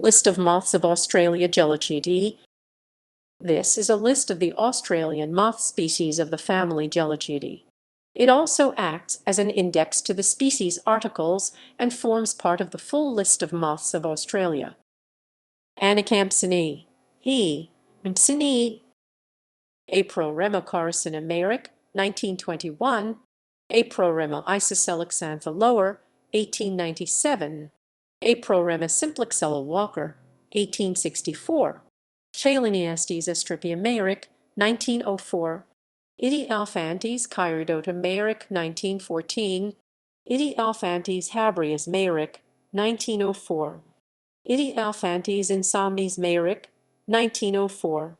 List of moths of Australia. Gelechiidae. This is a list of the Australian moth species of the family Gelechiidae. It also acts as an index to the species articles and forms part of the full list of moths of Australia. Anacampsinae. Campsinae. Aprorema coruscana Merrick, 1921. Aprorema isosceloxantha lower, 1897. Aprorema simplexella Walker, 1864. Chalaeniastes astripia Merrick, 1904. Idiophantes cheirodota Merrick, 1914. Idiophantes habrius Merrick, 1904. Idiophantes insomnes Merrick, 1904.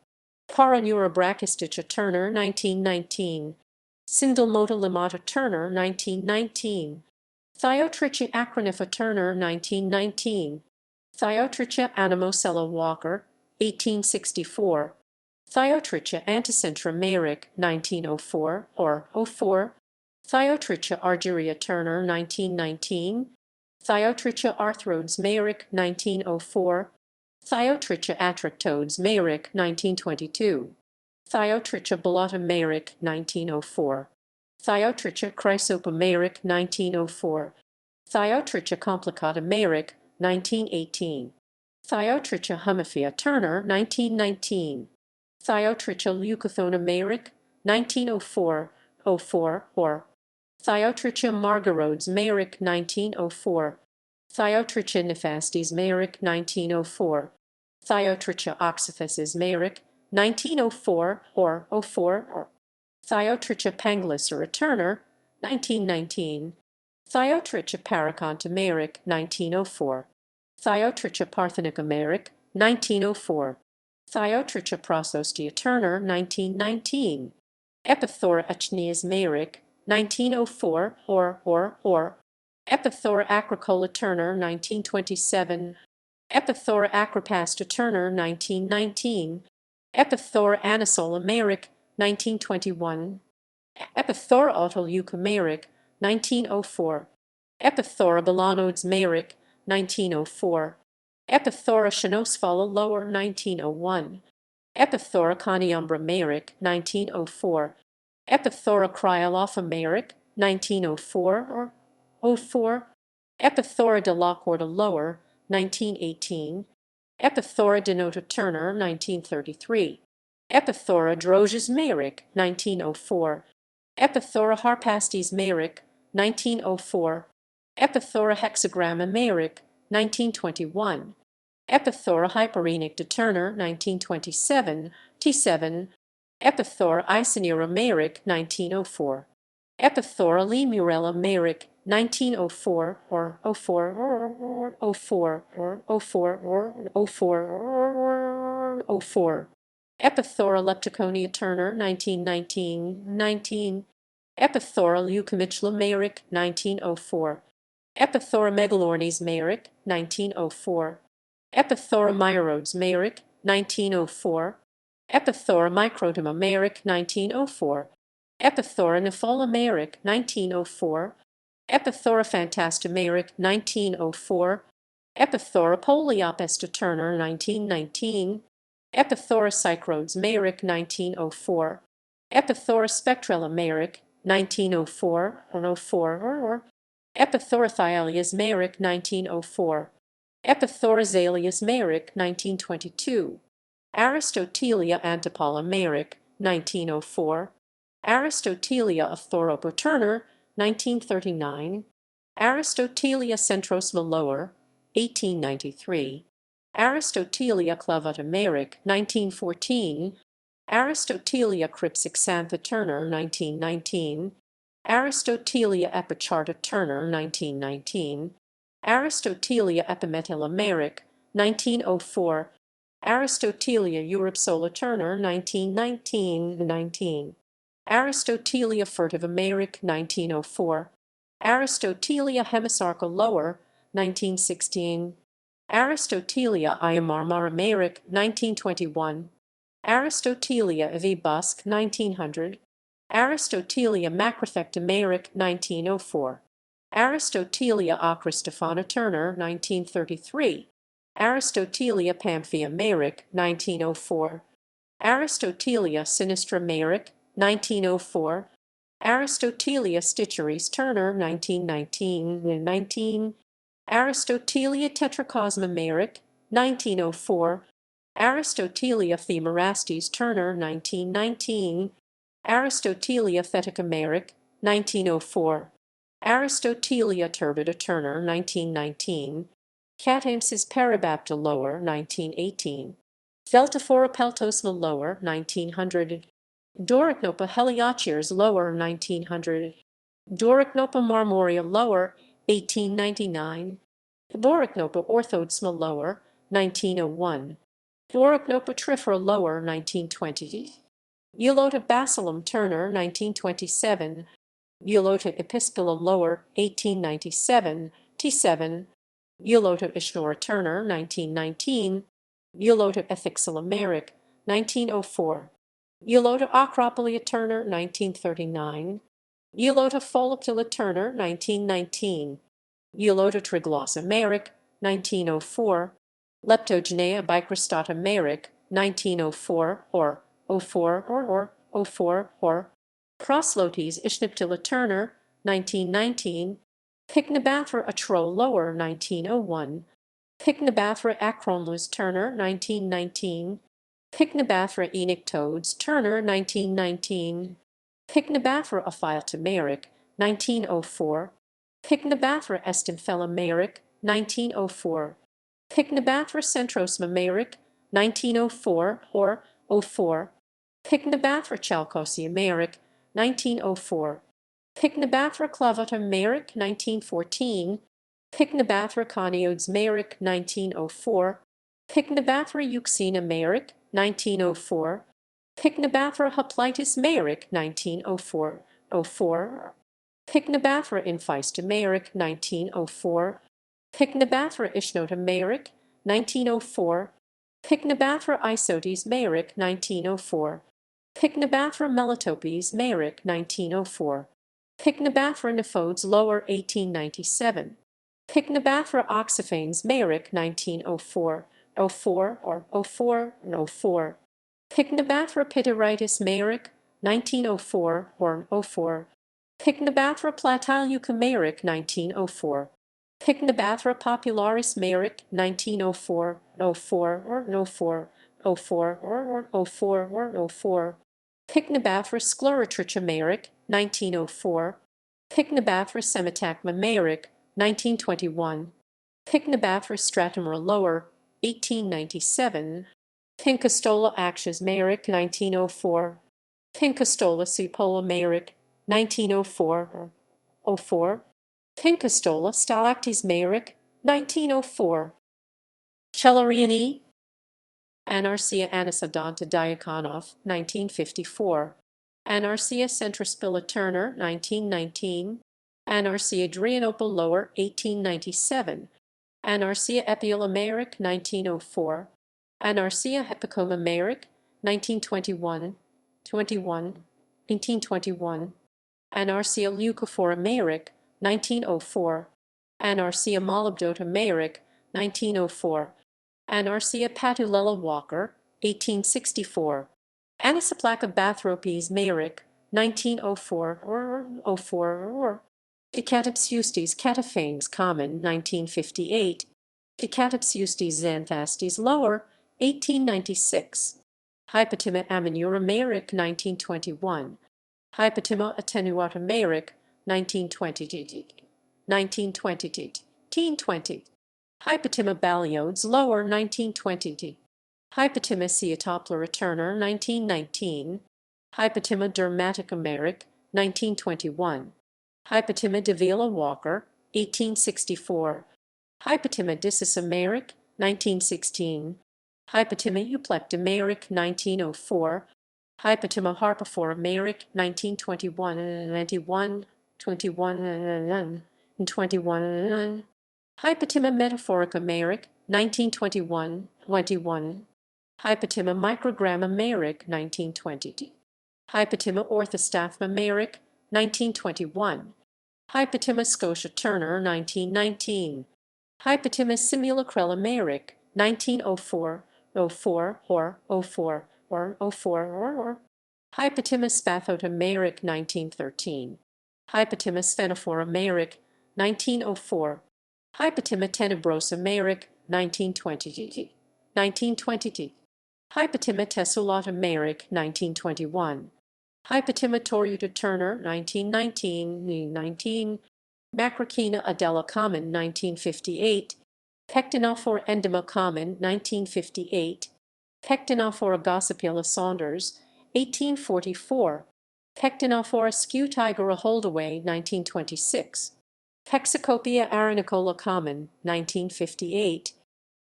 Paranura brachysticha Turner, 1919. Sindalmota limata Turner, 1919. Thiotricha acronypha Turner, 1919. Thiotricha anemocella Walker, 1864. Thiotricha anticentra Merrick, 1904 or 04. Thiotricha argyria Turner, 1919. Thiotricha arthrodes Merrick, 1904. Thiotricha atractodes Merrick, 1922. Thiotricha bellata Merrick, 1904. Thiotricha chrysopa Merrick, 1904. Thiotricha complicata Merrick, 1918. Thiotricha humifia Turner, 1919. Thiotricha leucothona Merrick, 1904, 04 or Thiotricha margarodes Merrick, 1904. Thiotricha nefastes Merrick, 1904. Thiotricha oxyphysis Merrick, 1904 or 04 or Thiotricha panglicera Turner, 1919. Thiotricha paraconta Merrick, 1904. Thiotricha parthenica Merrick, 1904. Thiotricha prosostea Turner, 1919. Epithora achneas Merrick, 1904 or Epithora acricola Turner, 1927. Epithora acropasta Turner, 1919. Epithora anisola Merrick, 1921. Epithora autoleuca Merrick, 1904. Epithora belanodes Merrick, 1904. Epithora Shinosfala lower, 1901. Epithora coniumbra Merrick, 1904. Epithora cryolopha Merrick, 1904 or 04. Epithora delacorda lower, 1918. Epithora denota Turner, 1933. Epithora droges Merrick, 1904. Epithora harpastes Merrick, 1904. Epithora hexagramma Merrick, 1921. Epithora hyperenicta Turner, 1927, T7. Epithora isonera Merrick, 1904. Epithora lemurella Merrick, 1904 or 04 or 04 or 04 or 04 or 04. Epithora leptoconia Turner, 1919. Epithora leucomichla Merrick, 1904. Epithora megalornis Merrick, 1904. Epithora myrodes Merrick, 1904. Epithora microtoma Merrick, 1904. Epithora nephola Merrick, 1904. Epithora phantasta Merrick, 1904. Epithora poliopesta Turner, 1919. Epithora cycrodes Merrick, 1904. Epithora spectrella Merrick, 1904 or 04 or Epithora thialias Merrick, 1904. Epithora zaleus Merrick, 1922. Aristotelia antipola Merrick, 1904. Aristotelia of Thoropo Turner, 1939. Aristotelia centrosma lower, 1893. Aristotelia clavata Merrick, 1914. Aristotelia crypsixantha Turner, 1919. Aristotelia epicharta Turner, 1919. Aristotelia epimetella Merrick, 1904. Aristotelia europsola Turner, 1919. Aristotelia furtiva Merrick, 1904. Aristotelia hemisarca lower, 1916. Aristotelia iamarmara Merrick, 1921. Aristotelia v. Busk, 1900. Aristotelia macrothecta Merrick, 1904. Aristotelia acrostefana Turner, 1933. Aristotelia pamphia Meyrick, 1904. Aristotelia sinistra Meyrick, 1904. Aristotelia sticharis Turner, 1919. Aristotelia tetracosma Meyrick, 1904. Aristotelia femorastes Turner, 1919. Aristotelia fetica Meyrick, 1904. Aristotelia turbida Turner, 1919. Catamsis peribapta lower, 1918. Feltophora peltosma lower, 1900. Doricnopa heliachiers lower, 1900. Doricnopa marmorea lower, 1899. Doricnopa orthodesma lower, 1901. Doricnopa trifera lower, 1920. Eulota bacillum Turner, 1927. Eulota episcola lower, 1897. T7. Eulota ischnora Turner, 1919. Eulota ethixilla Meyrick, 1904. Eulota acropolia Turner, 1939. Eulota follicula Turner, 1919. Eulota triglossa Meyrick, 1904. Leptogenea bicrostata Meyrick, 1904, or 04 or Proslotes ischniptilla Turner, 1919. Pycnobathra atro lower, 1901. Pycnobathra acronlus Turner, 1919. Pycnobathra enictodes Turner, 1919. Pycnobathra ophyalta Meyrick, 1904. Pycnobathra estymphella Meyrick, 1904. Pycnobathra centrosma Meyrick, 1904 or 04. Pycnobathra chalcosia Meyrick, 1904. Pycnobathra clavata Meyrick, 1914. Pycnobathra coniodes Meyrick, 1904. Pycnobathra euxina Meyrick, 1904. Pycnobathra hoplitis Meyrick, 1904. 04. Pycnobathra infista Meyrick, 1904. Pycnobathra ischnota Meyrick, 1904. Pycnobathra isotes Meyrick, 1904. Pycnobathra melatopes Meyrick, 1904. Pycnobathra nephodes lower, 1897. Pycnobathra oxiphanes Meyrick, 1904. 04 or 04 and 04. Pycnobathra pityritis Meyrick, 1904 or 04. Pycnobathra platyleuca Meyrick, 1904. Pycnobathra popularis Meyrick, 1904, 04 or 04, 04 or 04 or 04. Pycnobathra sclerotricha Meyrick, 1904. Pycnobathra semitacma Meyrick, 1921. Pycnobathra stratumera lower, 1897. Pincostola actias Meyrick, 1904. Pincostola cipolla Meyrick, 1904 or 04. Pincostola stalactis Meyrick, 1904. Chelarianae, Anarcia anisodonta Diakonoff, 1954. Anarcia centrospilla Turner, 1919. Anarcia Adrianople lower, 1897. Anarcia epiola Meyrick, 1904. Anarcia hepicoma Meyrick, 1921. 1821. Anarcia leucophora Meyrick, 1904. Anarcia molybdota Meyrick, 1904. Anarcia patulella Walker, 1864. Anisoplaca bathropes Meyrick, 1904 or 04 or Decatopsustes cataphanes common, 1958. Decatopsustes xanthastes lower, 1896. Hypotima aminura Meyrick, 1921. Hypotima attenuata Meyrick, 1920. 1920. Hypotima baliodes lower, 1920. Hypotima ceatoplera Turner, 1919. Hypotima dermatica Meyrick, 1921. Hypotima davila Walker, 1864. Hypotima dissisa Meyrick, 1916. Hypotima euplecta Meyrick, 1904. Hypotima harpophora Meyrick, 1921 and 21. Hypotima metaphorica Meyrick, 1921. Hypotima microgramma Meyrick, 1920. Hypotima orthostaphma Meyrick, 1921. Hypotima Scotia Turner, 1919. Hypotima simulacrella Meyrick, 1904, 04, or 04, or 04, or. Hypotimus spathotum Mayrick, 1913. Hypotimus sphenophora Mayrick, 1904. Hypotima tenebrosa Mayrick, 1920. 1920. Hypotima tessulata Mayrick, 1921. Hypotima toruta Turner, 1919. 19. Macrochina adela common, 1958. Pectinophora endema common, 1958. Pectinophora gossipula Saunders, 1844. Pectinophora scutigera Holdaway, 1926. Hexacopia arenicola common, 1958.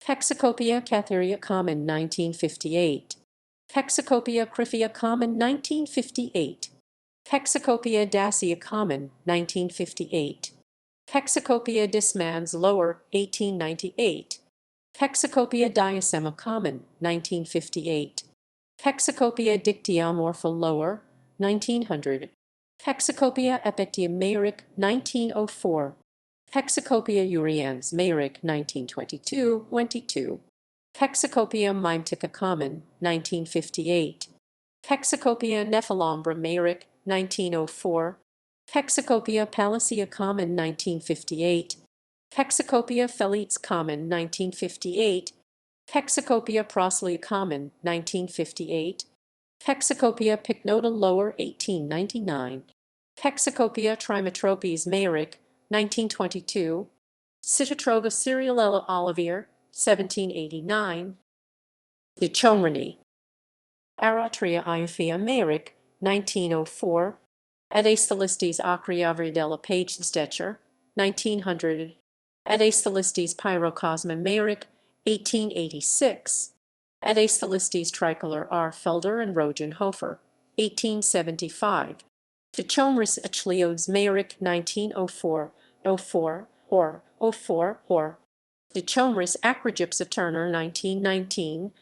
Hexacopia catheria common, 1958. Hexacopia cryphea common, 1958. Hexacopia dacia common, 1958. Hexacopia dismans lower, 1898. Hexacopia diasema common, 1958. Hexacopia dictyomorpha lower, 1900. Hexacopia epictia Mayrick, 1904. Hexacopia uriens Mayrick, 1922. 22. Hexacopia mimtica common, 1958. Hexacopia nephilombra Mayrick, 1904. Hexacopia palacea common, 1958. Hexacopia felites common, 1958. Hexacopia proslea common, 1958. Hexacopia pycnota lower, 1899. Hexacopia trimetropes Mayrick, 1922. Citotroga cerealella Olivier, 1789. Dichomrene. Aratria iophea Mayrick, 1904. Adastalistes acreavridella Page Stetcher, 1900. Adastalistes pyrocosma Mayrick, 1886. Adastalistes tricolor R. Felder and Rogenhofer, 1875. Dichomris achleodes Mayrick, 1904. 04, or 04, or. Dichomris acrogypsa Turner, 1919.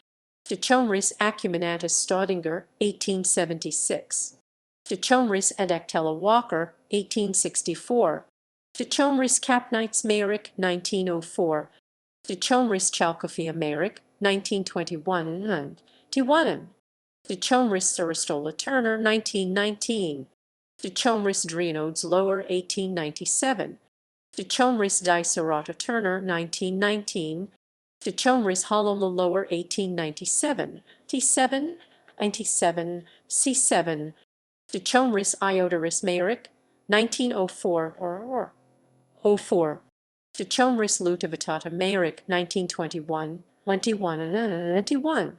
Dichomris acuminatus Staudinger, 1876. Dichomris edactella Walker, 1864. Dichomris capnites Mayrick, 1904. Dichomris chalcophea Mayrick, 1921. Diwanum. Dichomris ceristola Turner, 1919. Dichomris drenodes lower, 1897. Dichomris dicerata Turner, 1919. Dichomris hollola lower, 1897. T7, 97, C7. Dichomris iodoris Mayrick, 1904, or 04. Dichomris lutivitata Mayrick, 1921. 21.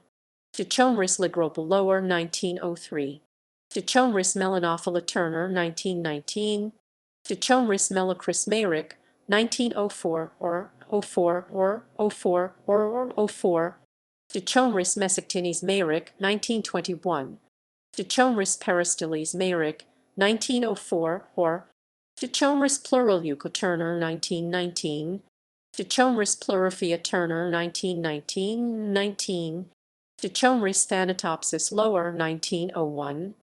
Dichomris ligropa lower, 1903. Dichomris melanophila Turner, 1919. Dichomris melacris Mayrick, 1904, or 04, or 04, or 04. Dichomris mesoctines Mayrick, 1921. Dichomris peristyles Mayrick, 1904, or. Dichomris pluraleuca Turner, 1919. Dichomris pluriphia Turner, 1919. 19. Dichomris thanatopsis lower, 1901.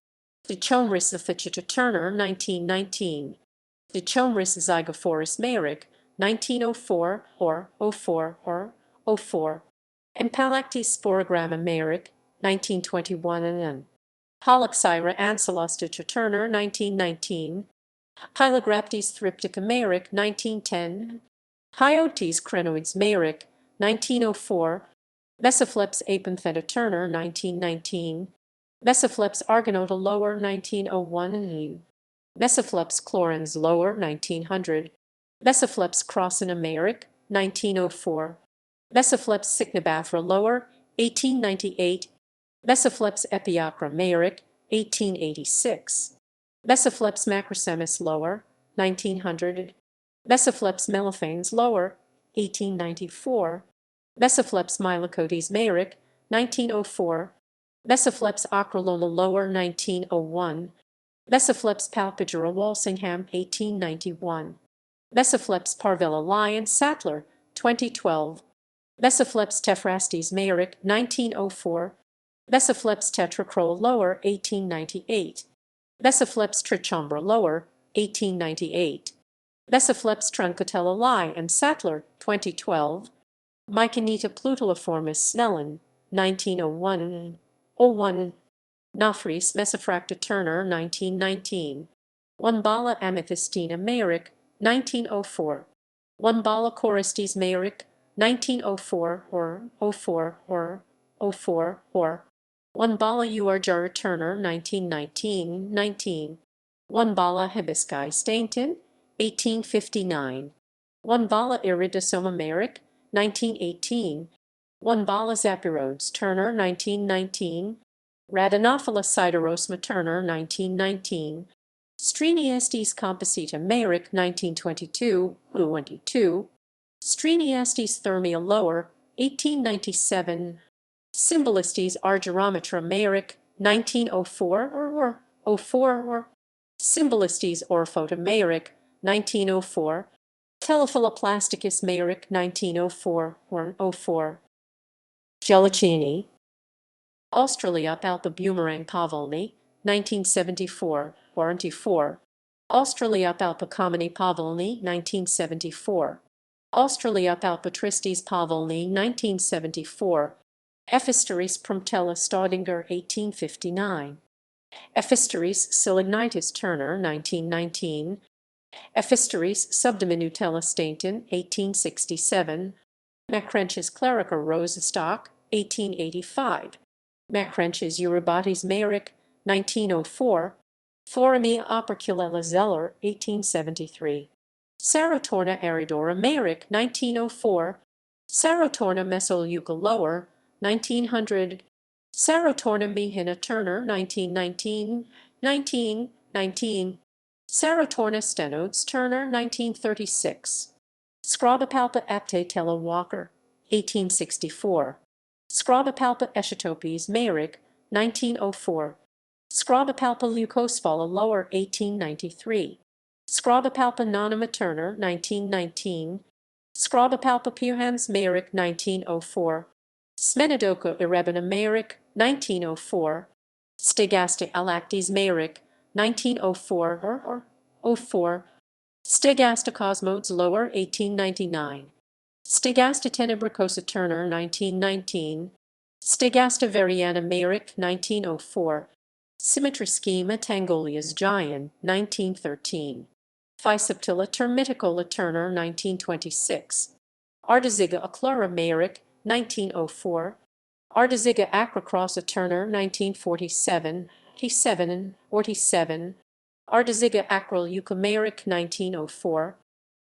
Dichomris officita Turner, 1919. Dichomris zygophoris Mayrick, 1904, or 04, or 04. Empalactes sporogramma Mayrick, 1921 and. Holoxyra ancylostica Turner, 1919. Hylographtes thriptica Mayrick, 1910. Hyotes crinoids Mayrick, 1904. Mesopleps apentheta Turner, 1919. Mesopleps argonota lower, 1901. Mesopleps chlorens lower, 1900. Mesopleps crossina Mayrick, 1904. Mesopleps cycnobathra lower, 1898. Mesopleps epiacra Mayrick, 1886. Mesopleps macrosemis lower, 1900. Mesopleps mellophanes lower, 1894. Mesopleps mylocotes Mayrick, 1904. Mesopleps acrolola lower, 1901. Mesopleps palpigera Walsingham, 1891. Mesopleps parvella Lyon Sattler, 2012. Mesopleps tephrastes Mayrick, 1904. Mesopleps tetracrol lower, 1898. Mesopleps trichombra lower, 1898. Mesopleps truncatella Lye and Sattler, 2012. Myconita plutiliformis snellen, 1901. 01. Nofris mesophracta Turner, 1919. Wambala amethystina Mayrick, 1904. Wambala choristes Mayrick, 1904 or 04 or 04 or Wambala Uarjara Turner, 1919. 19. Wambala hibisci Stainton, 1859. Wambala iridosoma Mayrick, 1918. Wambala zapirodes Turner, 1919. Radenophila siderosma Turner, 1919. Streniastes composita Mayrick, 1922. 22. Streniastes thermia lower, 1897. Symbolistes argyrometra Mayrick, 1904 or 04 or Symbolistes orphota Mayrick, 1904. Telephiloplasticus Mayrick, 1904 or 04. Gelechiidae. Australiopalpa boomerang pavolni, 1974 warranty 4. Australiopalpa commoni pavolni, 1974. Australiopalpa tristis pavolni, 1974. Ephisteris promptella Staudinger, 1859. Ephisteris silignitis Turner, 1919. Ephisteris subdiminutella Stainton, 1867. Macrenchis clerica Rosenstock, 1885. Macrenchis eurybates Mayrick, 1904. Foramia operculella Zeller, 1873. Sarotorna aridora Mayrick, 1904. Sarotorna mesoleuca lower, 1900. Sarotorna mehina Turner, 1919. 1919. Sarotorna stenodes Turner, 1936. Scrobopalpa aptatella Walker, 1864. Scrobopalpa eschatopes Mayrick, 1904. Scrobopalpa leucosphala lower, 1893. Scrobopalpa nonima Turner, 1919. Scrobopalpa puhans Mayrick, 1904. Smenidoca erebina Mayrick, 1904. Stegasta alactes Mayrick, 1904 or 04. Stegasta cosmodes lower, 1899. Stegasta tenebricosa Turner, 1919. Stegasta variana Mayrick, 1904. Symmetry schema Tangolia's Giant, 1913. Phyceptilla termiticola Turner, 1926. Arteziga aclura Mayrick, 1904. Arteziga acrocrossa Turner, 1947. 47. Arteziga acral Mayrick, 1904.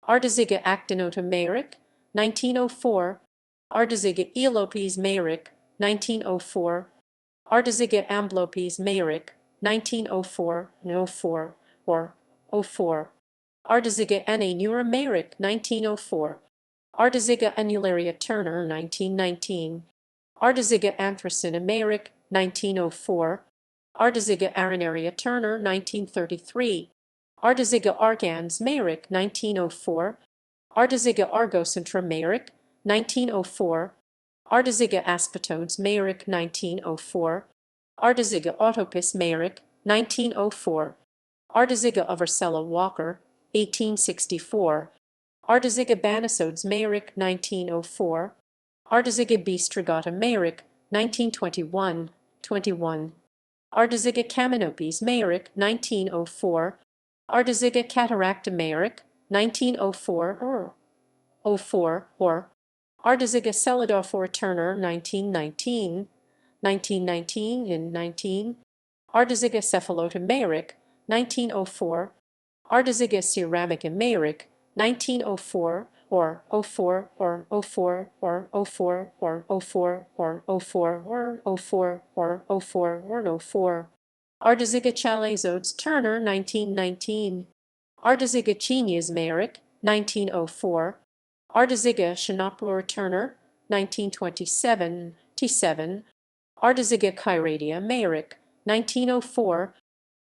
Arteziga actinota Mayrick, 1904. Arteziga elopes Mayrick, 1904. Arteziga amblopes Mayrick, 1904 and 04 or 04. Arteziga ananura Mayrick, 1904. Arteziga annularia Turner, 1919. Arteziga anthracina Mayrick, 1904. Arteziga arenaria Turner, 1933. Arteziga argans Mayrick, 1904. Arteziga argocentra Mayrick, 1904. Arteziga aspatodes Mayrick, 1904. Arteziga autopus Mayrick, 1904. Arteziga Ursella Walker, 1864. Arteziga banisodes Mayrick, 1904. Arteziga bistrigata Mayrick, 1921. 21. Arteziga caminopes Mayrick, 1904. Arteziga cataracta Mayrick, 1904 or 04 or Arteziga celidophora Turner, 1919. 1919 and 19. Arteziga cephalota Mayrick, 1904. Arteziga ceramica Mayrick, 1904 or 04 or 04 or 04 or 04 or 04 or 04 or 04 or 04. Arteziga chalazodes Turner, 1919. Arteziga chenias Mayrick, 1904. Arteziga Shinoplor Turner, 1927. T7. Arteziga chyradia Mayrick, 1904.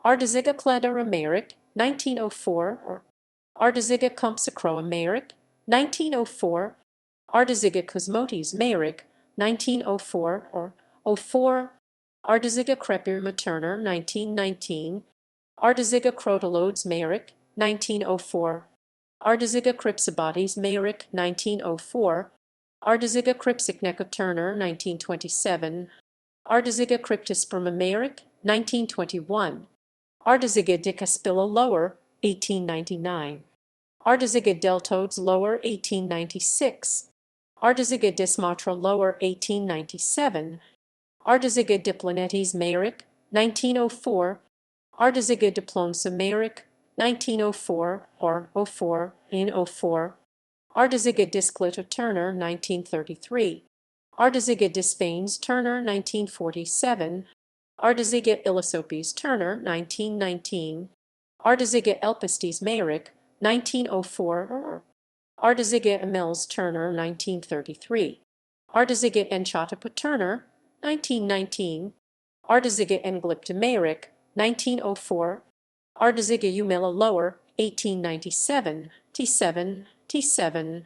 Arteziga cladera Mayrick, 1904 or Arteziga compsacroa Mayrick, 1904. Arteziga cosmotes Mayrick, 1904 or 04. Arteziga crepirma Turner, 1919. Arteziga crotalodes Mayrick, 1904. Arteziga crypsibotes Mayrick, 1904. Ardesiga crypsicneca Turner, 1927. Ardesiga cryptisperma Meyrick, 1921. Ardesiga dicaspilla lower, 1899. Ardesiga deltoides lower, 1896. Ardesiga dysmatra lower, 1897. Ardesiga diplonetes Meyrick, 1904. Ardesiga diplonsa Meyrick, 1904 or 04 in 04. Ardesiga disclita Turner, 1933. Ardesiga disphanes Turner, 1947. Ardesiga illosopes Turner, 1919. Ardesiga elpistes Meyrick, 1904. Ardesiga amels Turner, 1933. Ardesiga enchatopa Turner, 1919. Ardesiga englypta Meyrick, 1904. Ardesiga eumela lower, 1897. T7, T7.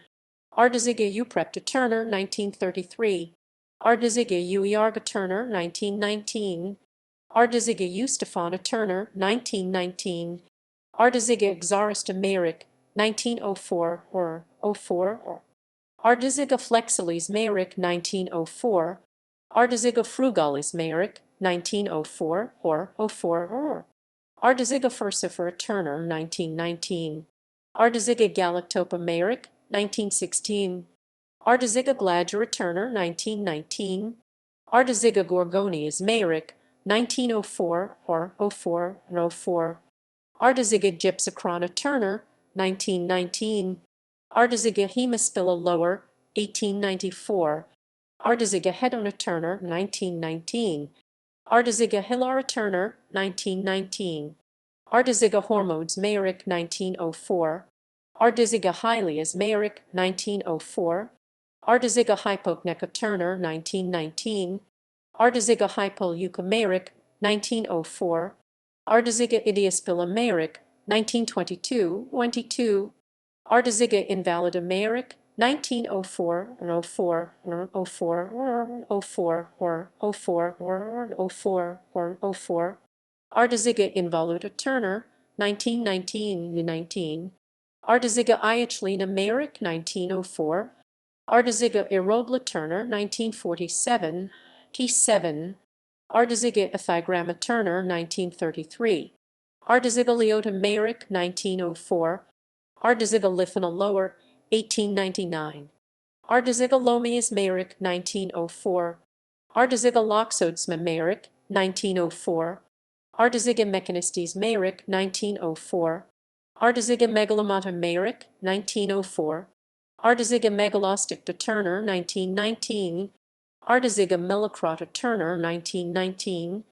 Ardesiga euprepta Turner, 1933. Ardesiga euiarga Turner, 1919. Ardesiga eustephana Turner, 1919. Ardesiga exarista Meyrick, 1904 or 04 or Ardesiga flexilis Meyrick, 1904. Ardesiga frugalis Meyrick, 1904 or 04 or Ardesiga furcifera Turner, 1919. Ardesiga galactopa Meyrick, 1916. Ardesiga gladura Turner, 1919. Ardesiga gorgonias Meyrick, 1904 or 04 and 04. Ardesiga gypsocrona Turner, 1919. Ardesiga hemispilla lower, 1894. Ardesiga hedona Turner, 1919. Ardesiga hilara Turner, 1919. Ardesiga hormodes Meyrick, 1904. Ardesiga hylias Meyrick, 1904. Ardesiga hypocneca Turner, 1919. Ardesiga hypoleuca Meyrick, 1904. Ardesiga idiospilla Meyrick, 1922, 22. Ardesiga invalida Meyrick, 1904 and 04 or 04 or 04 or 04 or 04 or 04. Ardesiga involuta Turner, 1919. Ardesiga iachlina Meyrick, 1904. Ardesiga irobla Turner, 1947. T7. Ardesiga ethigramma Turner, 1933. Ardesiga leota Meyrick, 1904. Ardesiga lithina lower, 1899. Ardesiga lomias Meyrick, 1904. Ardesiga loxodesma Meyrick, 1904. Ardesiga mechanistes Meyrick, 1904. Ardesiga megalomata Meyrick, 1904. Ardesiga megalosticta Turner, 1919. Ardesiga melocrota Turner, 1919.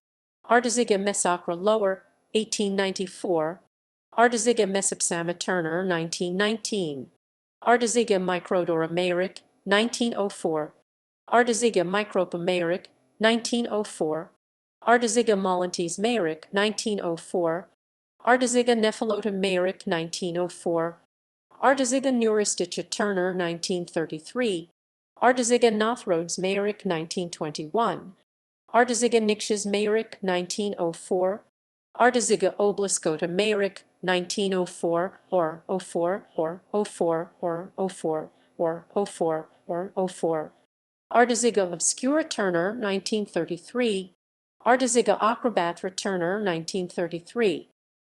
Ardesiga mesocra lower, 1894. Ardesiga mesopsama Turner, 1919. Ardesiga microdora Meyrick, 1904. Ardesiga micropa Meyrick, 1904. Ardesiga molentes Meyrick, 1904. Ardesiga nephelota Meyrick, 1904. Ardesiga neuristicha Turner, 1933. Ardesiga nothrodes Meyrick, 1921. Ardesiga nixias Meyrick, 1904. Ardesiga obliscota Meyrick, 1904 or 04 or 04 or 04 or 04 or 04. Ardesiga obscura Turner, 1933. Ardesiga acrobatra Turner, 1933.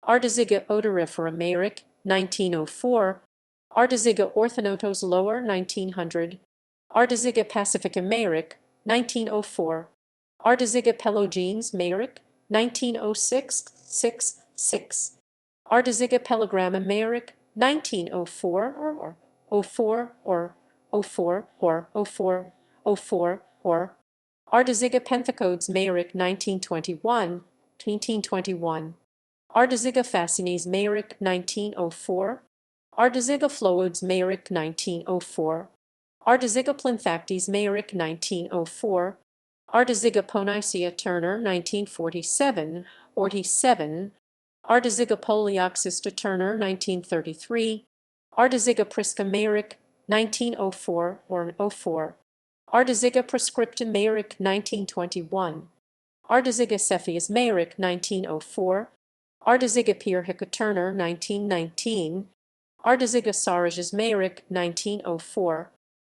Ardesiga odorifera Meyrick, 1904. Ardesiga orthinotos lower, 1900. Ardesiga pacifica Meyrick, 1904. Ardesiga pelogenes Meyrick, 1906, 6. Ardesiga pelagramma Meyrick, 1904 or 04 or 04 or 04 04 or Ardesiga penthecodes Meyrick, 1921, 1921. Ardesiga fascines Meyrick, 1904. Ardesiga phloides Meyrick, 1904. Ardesiga plynthactes Meyrick, 1904. Ardesiga ponicea Turner, 1947, 47. Ardesiga polioxysta Turner, 1933. Ardesiga prisca Meyrick, 1904 or 04. Ardesiga prescripta Meyrick, 1921. Ardesiga cepheus Meyrick, 1904. Ardesiga pyrrhica Turner, 1919. Ardesiga sauroges Meyrick, 1904.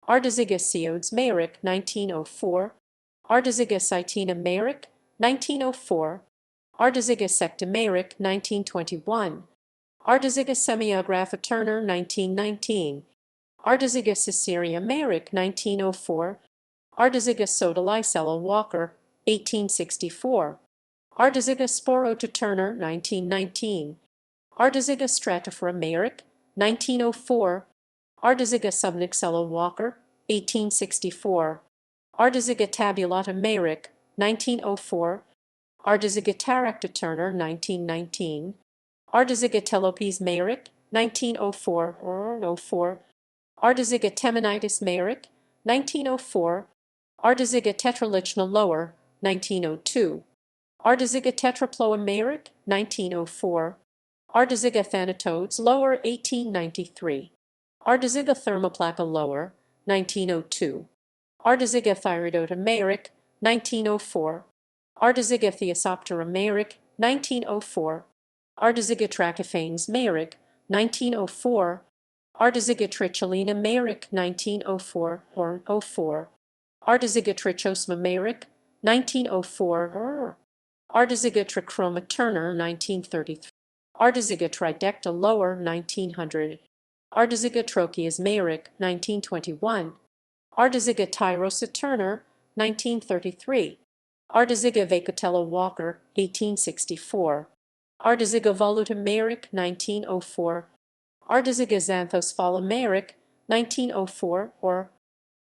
Ardizigus ceodes Meyrick, 1904. Ardizigus citina Meyrick, 1904. Ardizigus secta Meyrick, 1921. Ardizigus semiographa Turner, 1919. Ardizigus cicerea Meyrick, 1904. Ardizigus sodalicella Walker, 1864. Ardizigus sporota Turner, 1919. Ardizigus stratifera Meyrick, 1904. Ardizigus subnixella Walker, 1864. Ardizigus tabulata Meyrick, 1904. Ardizigus taracta Turner, 1919. Ardizigus telopes Meyrick, 1904 or 04. Ardizigus temenitis Meyrick, 1904. Ardizigus tetralichna Lower, 1902. Ardizigus tetraploa Meyrick, 1904. Ardizigus thanatodes Lower, 1893. Ardizigus thermoplaca Lower, 1902. Ardizigus thyroidota Meyrick, 1904. Ardizigus theosoptera Meyrick, 1904. Ardizigus trachophanes Meyrick, 1904. Ardizigus tricholina Meyrick, 1904 or 04. Ardizigus trichosma Meyrick, 1904. Ardizigus trichroma Turner, 1933. Ardizigus tridecta Lower, 1900. Ardizigus trocheus Meyrick, 1921. Ardizigus tyrosa Turner, 1933. Ardizigus vacatella Walker, 1864. Ardizigus voluta Meyrick, 1904. Ardizigus xanthosphala Meyrick, 1904 or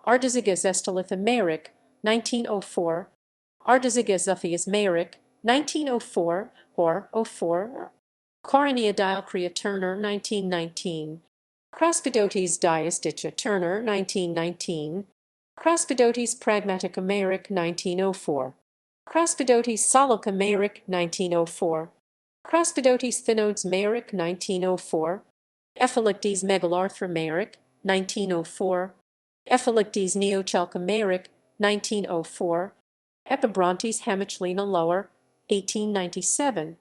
Ardizigus estolitha Meyrick, 1904. Ardizigus zuphius Meyrick, 1904 or 04. Coronea dialcrea Turner, 1919. Craspidotes diasticha Turner, 1919. Craspidotes pragmatica Meyrick, 1904. Craspidotes soloca Meyrick, 1904. Craspidotes thinodes Meyrick, 1904. Ephilictes megalarthra Meyrick, 1904. Ephilictes neochalca Meyrick, 1904. Epibrontes hemichelina Lower, 1897.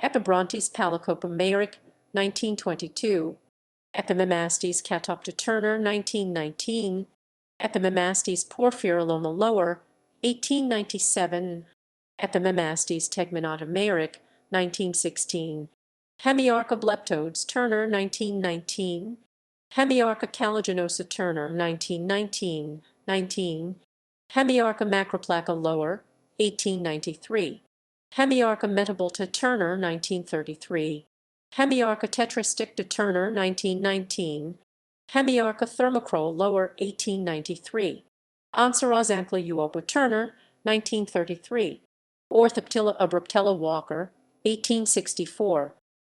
Epibrontes palicopa Meyrick, 1922. Epimemastes catopta Turner, 1919. Epimemastes porphyroloma Lower, 1897. Epimemastes tegmenata Meyrick, 1916. Hemiarcha bleptodes Turner, 1919. Hemiarcha calaginosa Turner, 1919. 19. Hemiarcha macroplaca Lower, 1893. Hemiarcha metabolta Turner, 1933. Hemiarcha tetrasticta Turner, 1919. Hemiarcha thermocrole Lower, 1893. Anserozancla uopa Turner, 1933. Orthoptilla abruptella Walker, 1864.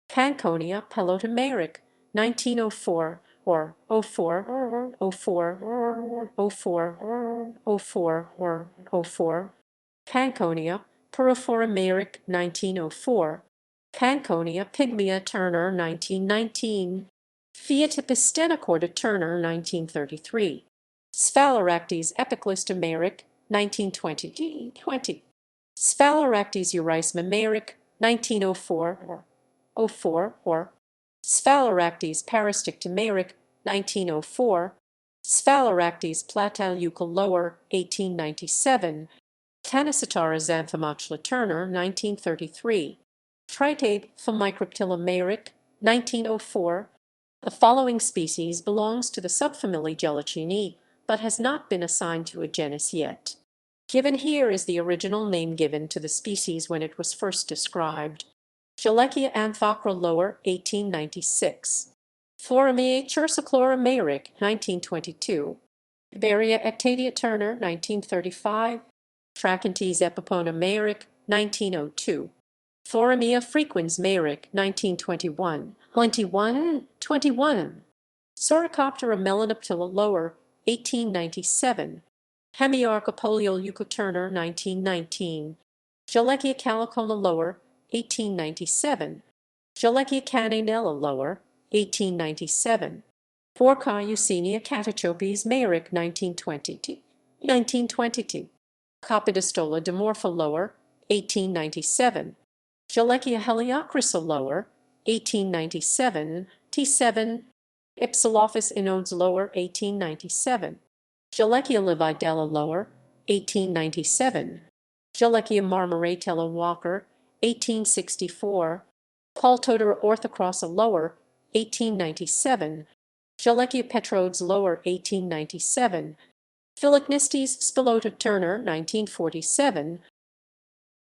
Panconia pelota Meyrick, 1904 or 04 or 04 or 04 or 04 or 04. Panconia pyrophora Meyrick, 1904. Panconia pygmea Turner, 1919. Phaeotipis stenocorda Turner, 1933. Sphaleractes epiclista Meyrick, 1920. Sphaleractes eurysma Meyrick, 1904 or 04 or Sphaleractes parasticta Meyrick, 1904. Sphaleractes platauliuca Lower, 1897. Canisitara xanthomachla Turner, 1933. Tritape Phomicryptilla Meyrick, 1904. The following species belongs to the subfamily Gelechiidae, but has not been assigned to a genus yet. Given here is the original name given to the species when it was first described. Gelechiidae anthocra Lower, 1896. Floramea chersochlorum Meyrick, 1922. Beria ectatia Turner, 1935. Trachantes epipona Meyrick, 1902. Floramea frequens Meyrick, 1921. 21. Soricoptera melanoptilla Lower, 1897. Hemiarcha polioleuca Turner, 1919. Gelechiidae calicona Lower, 1897. Gelechiidae caninella Lower, 1897. Porca Eusenia catachopes Meyrick, 1922. 1922. Copidostola dimorpha Lower, 1897. Gelechiidae heliochrysa Lower, 1897. T7. Ipsilophus inodes Lower, 1897. Gelechiia lividella lower, 1897. Gelechiia marmoratella Walker, 1864. Coltodera orthocrossa lower, 1897. Gelechiia petrodes lower, 1897. Phylognistes spilota Turner, 1947.